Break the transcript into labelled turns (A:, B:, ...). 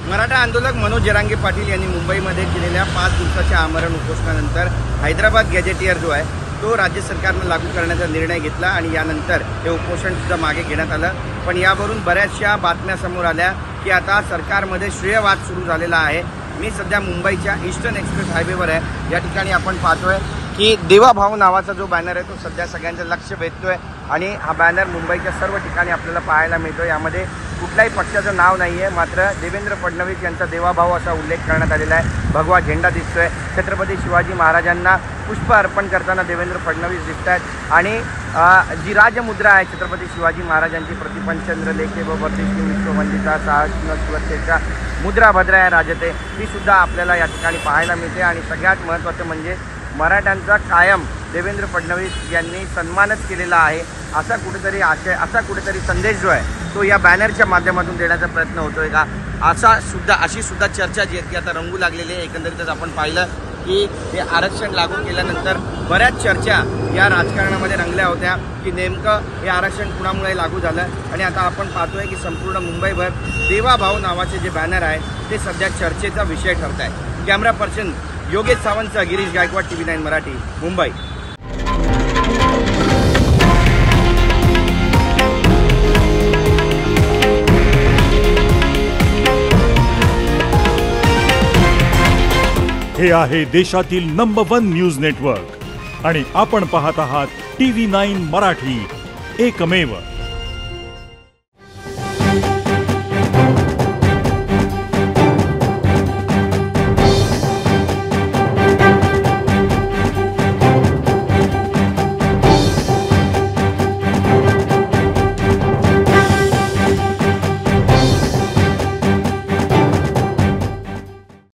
A: मराठा आंदोलक मनोज जरांगे पाटील यांनी मुंबईमध्ये केलेल्या 5 दिवसाच्या आमरण उपोषणानंतर हैदराबाद गॅजेटियर जो आहे तो राज्य सरकारनं लागू करण्याचा निर्णय घेतला आणि यानंतर हे उपोषण सुद्धा मागे घेण्यात आलं। पण यावरून बऱ्याचशा बातम्या समोर आल्या की आता सरकारमध्ये श्रेयवाद सुरू झालेला आहे। मी सध्या मुंबईच्या ईस्टर्न एक्सप्रेस हायवेवर आहे। या ठिकाणी आपण पाहतोय की देवाभाऊ नावाचा जो बॅनर आहे तो सध्या सगळ्यांचं लक्ष वेधतोय आणि हा बॅनर मुंबईच्या सर्व ठिकाणी आपल्याला पाहायला मिळतो। यामध्ये कुठल्याही पक्षाचं नाव नाही आहे, मात्र देवेंद्र फडणवीस यांचा देवाभाऊ असा उल्लेख करण्यात आलेला आहे। भगवा झेंडा दिसतोय। छत्रपती शिवाजी महाराजांना पुष्प अर्पण करताना देवेंद्र फडणवीस दिसत आहेत आणि जी राजमुद्रा आहे छत्रपती शिवाजी महाराजांची प्रतिपंचंद्र लेखे व वर्धिष्णू विश्ववंदिता साहस्न सुरक्षेचा मुद्रा भद्राया राजते ती सुद्धा आपल्याला या ठिकाणी पाहायला मिळते। आणि सगळ्यात महत्त्वाचं म्हणजे मराठ्यांचा कायम देवेंद्र फडणवीस यांनी सन्मानच केलेला आहे असा कुठेतरी आशय, असा कुठेतरी संदेश जो आहे तो या बॅनरच्या माध्यमातून देण्याचा प्रयत्न होतोय का, अशी सुद्धा चर्चा जी आहे ती आता रंगू लागलेली आहे। एकंदरीतच आपण पाहिलं की हे आरक्षण लागू केल्यानंतर बऱ्याच चर्चा या राजकारणामध्ये रंगल्या होत्या की नेमकं हे आरक्षण कुणामुळे लागू झालं आणि आता आपण पाहतोय की संपूर्ण मुंबईभर देवाभाऊ नावाचे जे बॅनर आहे ते सध्या चर्चेचा विषय ठरत आहे। Camera person Yogesh Sawant, Girish Gaikwad, TV9 Marathi, Mumbai.
B: हे आहे देशातील नंबर 1 न्यूज नेटवर्क आणि आपण पाहत आहात TV9 मराठी, एकमेव।